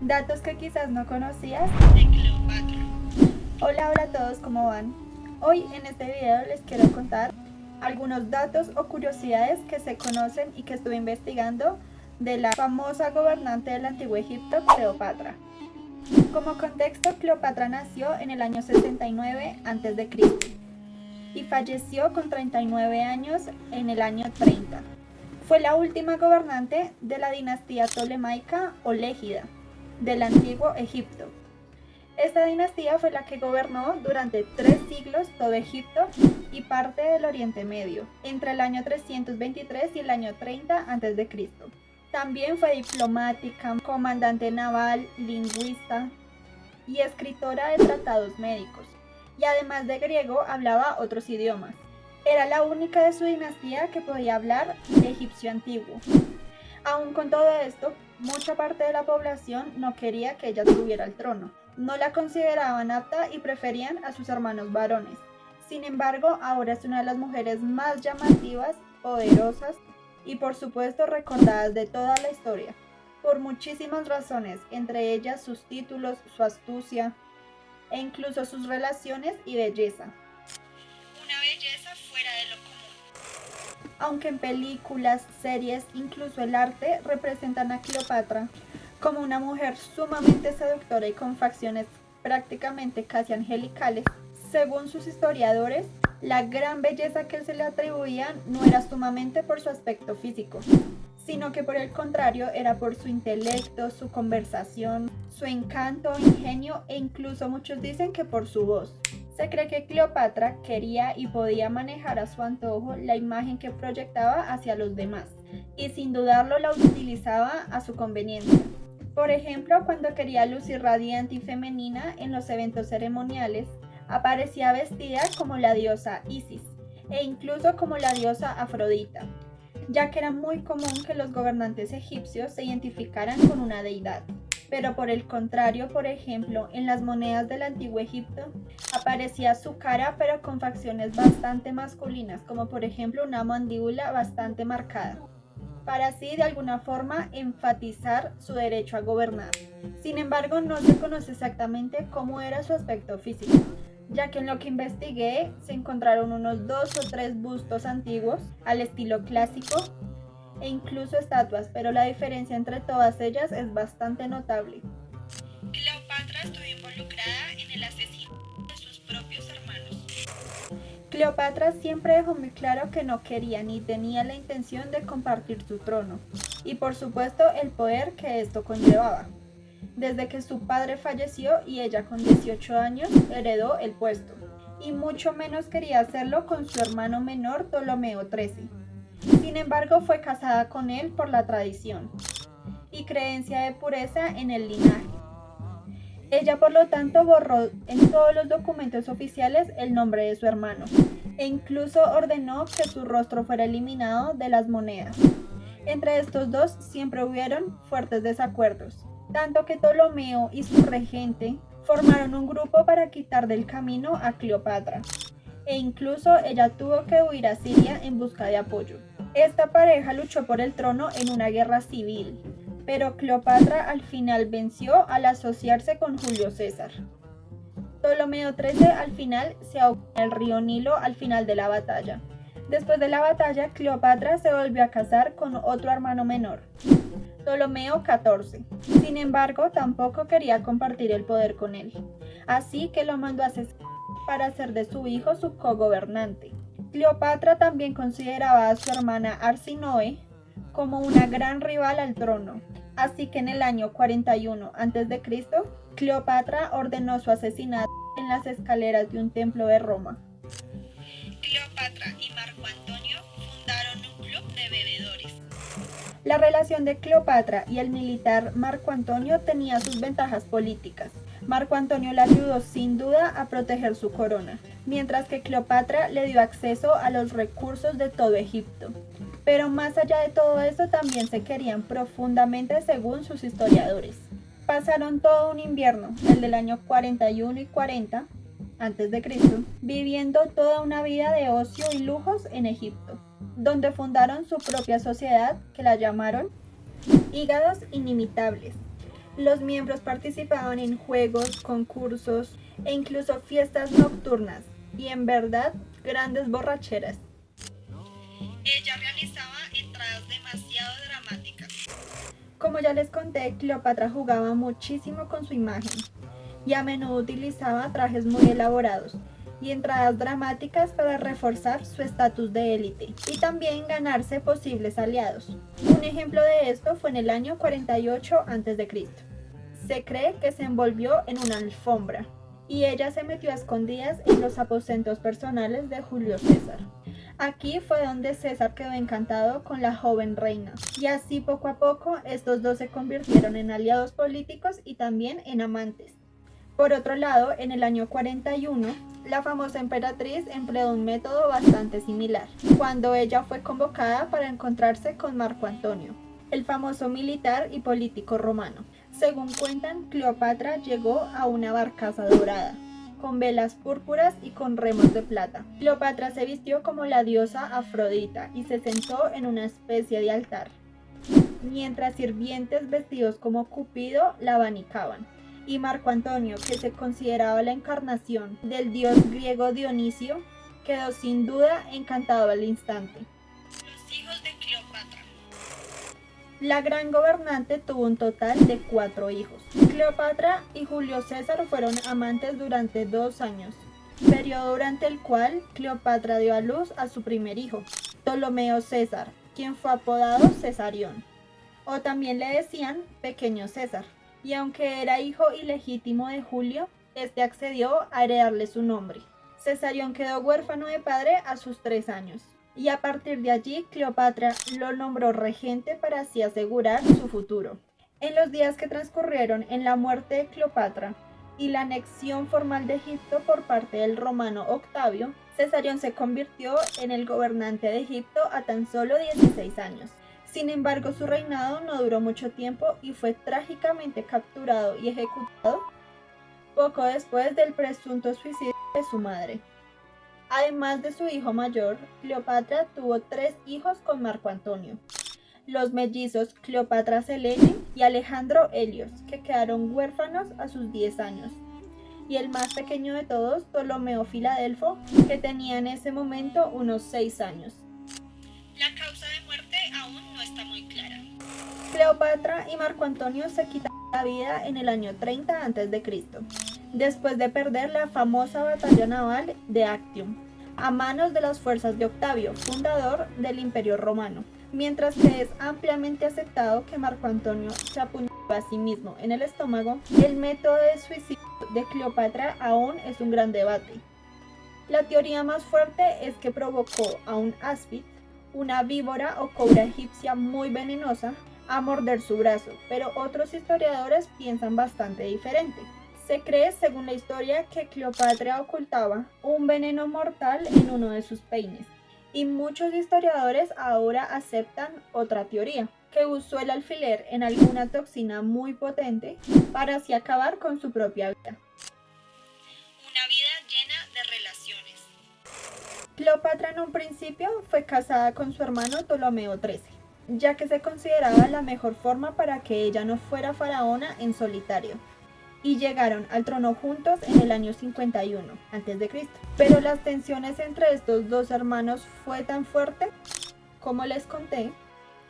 Datos que quizás no conocías de Cleopatra. Hola a todos, ¿cómo van? Hoy en este video les quiero contar algunos datos o curiosidades que se conocen y que estuve investigando de la famosa gobernante del antiguo Egipto, Cleopatra. Como contexto, Cleopatra nació en el año 69 a.C. y falleció con 39 años en el año 30. Fue la última gobernante de la dinastía tolemaica o Légida del antiguo Egipto. Esta dinastía fue la que gobernó durante 3 siglos todo Egipto y parte del Oriente Medio, entre el año 323 y el año 30 a.C. También fue diplomática, comandante naval, lingüista y escritora de tratados médicos, y además de griego hablaba otros idiomas. Era la única de su dinastía que podía hablar egipcio antiguo. Aún con todo esto, mucha parte de la población no quería que ella subiera al trono. No la consideraban apta y preferían a sus hermanos varones. Sin embargo, ahora es una de las mujeres más llamativas, poderosas y por supuesto recordadas de toda la historia, por muchísimas razones, entre ellas sus títulos, su astucia e incluso sus relaciones y belleza. Una belleza fuera de lo común. Aunque en películas, series, incluso el arte representan a Cleopatra como una mujer sumamente seductora y con facciones prácticamente casi angelicales, según sus historiadores, la gran belleza que se le atribuían no era sumamente por su aspecto físico, sino que por el contrario era por su intelecto, su conversación, su encanto, ingenio e incluso muchos dicen que por su voz. Se cree que Cleopatra quería y podía manejar a su antojo la imagen que proyectaba hacia los demás, y sin dudarlo la utilizaba a su conveniencia. Por ejemplo, cuando quería lucir radiante y femenina en los eventos ceremoniales, aparecía vestida como la diosa Isis e incluso como la diosa Afrodita, ya que era muy común que los gobernantes egipcios se identificaran con una deidad. Pero por el contrario, por ejemplo, en las monedas del antiguo Egipto aparecía su cara pero con facciones bastante masculinas, como por ejemplo una mandíbula bastante marcada, para así de alguna forma enfatizar su derecho a gobernar. Sin embargo, no se conoce exactamente cómo era su aspecto físico, ya que en lo que investigué se encontraron unos 2 o 3 bustos antiguos al estilo clásico e incluso estatuas, pero la diferencia entre todas ellas es bastante notable. Cleopatra estuvo involucrada en el asesinato de sus propios hermanos. Cleopatra siempre dejó muy claro que no quería ni tenía la intención de compartir su trono, y por supuesto el poder que esto conllevaba. Desde que su padre falleció y ella con 18 años heredó el puesto, y mucho menos quería hacerlo con su hermano menor Ptolomeo XIII. Sin embargo, fue casada con él por la tradición y creencia de pureza en el linaje. Ella, por lo tanto, borró en todos los documentos oficiales el nombre de su hermano e incluso ordenó que su rostro fuera eliminado de las monedas. Entre estos dos siempre hubieron fuertes desacuerdos, tanto que Ptolomeo y su regente formaron un grupo para quitar del camino a Cleopatra, e incluso ella tuvo que huir a Siria en busca de apoyo. Esta pareja luchó por el trono en una guerra civil, pero Cleopatra al final venció al asociarse con Julio César. Ptolomeo XIII al final se ahogó en el río Nilo al final de la batalla. Después de la batalla, Cleopatra se volvió a casar con otro hermano menor, Ptolomeo XIV. Sin embargo, tampoco quería compartir el poder con él, así que lo mandó a asesinar para hacer de su hijo su cogobernante. Cleopatra también consideraba a su hermana Arsinoe como una gran rival al trono, así que en el año 41 a.C., Cleopatra ordenó su asesinato en las escaleras de un templo de Roma. Cleopatra y Marco Antonio fundaron un club de bebedores. La relación de Cleopatra y el militar Marco Antonio tenía sus ventajas políticas. Marco Antonio le ayudó sin duda a proteger su corona, mientras que Cleopatra le dio acceso a los recursos de todo Egipto. Pero más allá de todo eso también se querían profundamente según sus historiadores. Pasaron todo un invierno, el del año 41 y 40 a.C., viviendo toda una vida de ocio y lujos en Egipto, donde fundaron su propia sociedad que la llamaron Hígados Inimitables. Los miembros participaban en juegos, concursos e incluso fiestas nocturnas y en verdad grandes borracheras. Ella realizaba entradas demasiado dramáticas. Como ya les conté, Cleopatra jugaba muchísimo con su imagen y a menudo utilizaba trajes muy elaborados y entradas dramáticas para reforzar su estatus de élite y también ganarse posibles aliados. Un ejemplo de esto fue en el año 48 a.C. Se cree que se envolvió en una alfombra y ella se metió a escondidas en los aposentos personales de Julio César. Aquí fue donde César quedó encantado con la joven reina, y así poco a poco estos dos se convirtieron en aliados políticos y también en amantes. Por otro lado, en el año 41, la famosa emperatriz empleó un método bastante similar, cuando ella fue convocada para encontrarse con Marco Antonio, el famoso militar y político romano. Según cuentan, Cleopatra llegó a una barcaza dorada, con velas púrpuras y con remos de plata. Cleopatra se vistió como la diosa Afrodita y se sentó en una especie de altar, mientras sirvientes vestidos como Cupido la abanicaban. Y Marco Antonio, que se consideraba la encarnación del dios griego Dionisio, quedó sin duda encantado al instante. Los hijos de Cleopatra. La gran gobernante tuvo un total de 4 hijos. Cleopatra y Julio César fueron amantes durante 2 años, periodo durante el cual Cleopatra dio a luz a su primer hijo, Ptolomeo César, quien fue apodado Cesarión, o también le decían Pequeño César. Y aunque era hijo ilegítimo de Julio, este accedió a heredarle su nombre. Cesarión quedó huérfano de padre a sus 3 años. Y a partir de allí Cleopatra lo nombró regente para así asegurar su futuro. En los días que transcurrieron en la muerte de Cleopatra y la anexión formal de Egipto por parte del romano Octavio, Cesarión se convirtió en el gobernante de Egipto a tan solo 16 años. Sin embargo, su reinado no duró mucho tiempo y fue trágicamente capturado y ejecutado poco después del presunto suicidio de su madre. Además de su hijo mayor, Cleopatra tuvo 3 hijos con Marco Antonio, los mellizos Cleopatra Selene y Alejandro Helios, que quedaron huérfanos a sus 10 años, y el más pequeño de todos, Ptolomeo Filadelfo, que tenía en ese momento unos 6 años. La causa de muerte aún no está muy clara. Cleopatra y Marco Antonio se quitaron la vida en el año 30 a.C., después de perder la famosa batalla naval de Actium, a manos de las fuerzas de Octavio, fundador del Imperio Romano. Mientras que es ampliamente aceptado que Marco Antonio se apuñaló a sí mismo en el estómago, el método de suicidio de Cleopatra aún es un gran debate. La teoría más fuerte es que provocó a un áspid, una víbora o cobra egipcia muy venenosa, a morder su brazo, pero otros historiadores piensan bastante diferente. Se cree, según la historia, que Cleopatra ocultaba un veneno mortal en uno de sus peines, y muchos historiadores ahora aceptan otra teoría, que usó el alfiler en alguna toxina muy potente para así acabar con su propia vida. Una vida llena de relaciones. Cleopatra en un principio fue casada con su hermano Ptolomeo XIII, ya que se consideraba la mejor forma para que ella no fuera faraona en solitario, y llegaron al trono juntos en el año 51 a.C. Pero las tensiones entre estos dos hermanos fue tan fuerte, como les conté,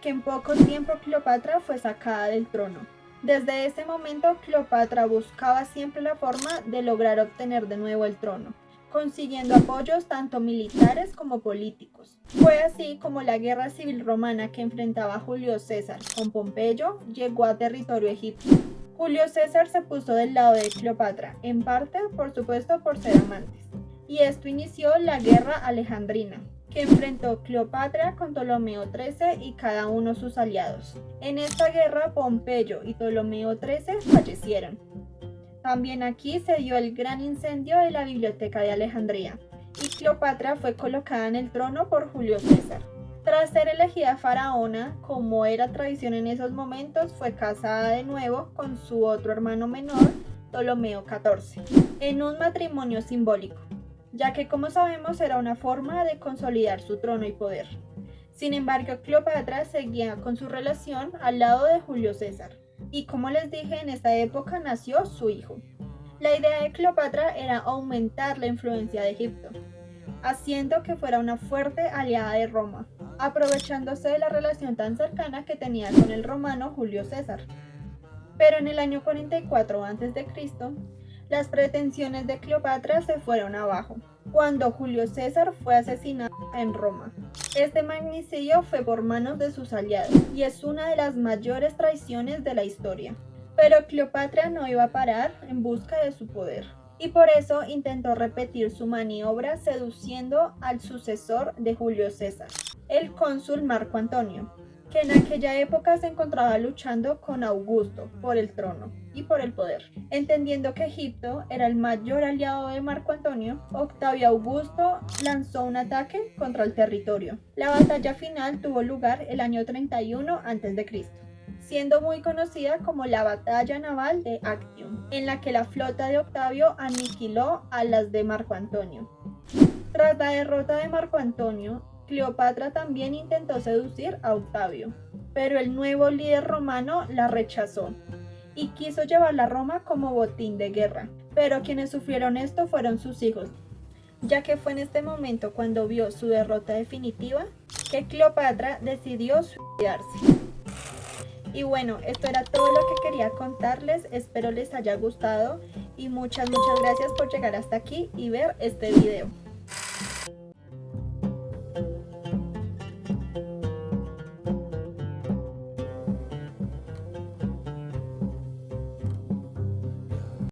que en poco tiempo Cleopatra fue sacada del trono. Desde ese momento Cleopatra buscaba siempre la forma de lograr obtener de nuevo el trono, consiguiendo apoyos tanto militares como políticos. Fue así como la guerra civil romana que enfrentaba a Julio César con Pompeyo llegó a territorio egipcio. Julio César se puso del lado de Cleopatra, en parte, por supuesto, por ser amantes. Y esto inició la Guerra Alejandrina, que enfrentó Cleopatra con Ptolomeo XIII y cada uno sus aliados. En esta guerra, Pompeyo y Ptolomeo XIII fallecieron. También aquí se dio el gran incendio de la Biblioteca de Alejandría, y Cleopatra fue colocada en el trono por Julio César. Tras ser elegida faraona, como era tradición en esos momentos, fue casada de nuevo con su otro hermano menor, Ptolomeo XIV, en un matrimonio simbólico, ya que como sabemos era una forma de consolidar su trono y poder. Sin embargo, Cleopatra seguía con su relación al lado de Julio César, Y como les dije, en esta época nació su hijo. La idea de Cleopatra era aumentar la influencia de Egipto, haciendo que fuera una fuerte aliada de Roma, aprovechándose de la relación tan cercana que tenía con el romano Julio César. Pero en el año 44 a.C., las pretensiones de Cleopatra se fueron abajo, cuando Julio César fue asesinado en Roma. Este magnicidio fue por manos de sus aliados y es una de las mayores traiciones de la historia. Pero Cleopatra no iba a parar en busca de su poder, y por eso intentó repetir su maniobra seduciendo al sucesor de Julio César, el cónsul Marco Antonio, que en aquella época se encontraba luchando con Augusto por el trono y por el poder. Entendiendo que Egipto era el mayor aliado de Marco Antonio, Octavio Augusto lanzó un ataque contra el territorio. La batalla final tuvo lugar el año 31 a.C., siendo muy conocida como la Batalla Naval de Actium, en la que la flota de Octavio aniquiló a las de Marco Antonio. Tras la derrota de Marco Antonio, Cleopatra también intentó seducir a Octavio, pero el nuevo líder romano la rechazó y quiso llevarla a Roma como botín de guerra. Pero quienes sufrieron esto fueron sus hijos, ya que fue en este momento, cuando vio su derrota definitiva, que Cleopatra decidió suicidarse. Y bueno, esto era todo lo que quería contarles, espero les haya gustado y muchas gracias por llegar hasta aquí y ver este video.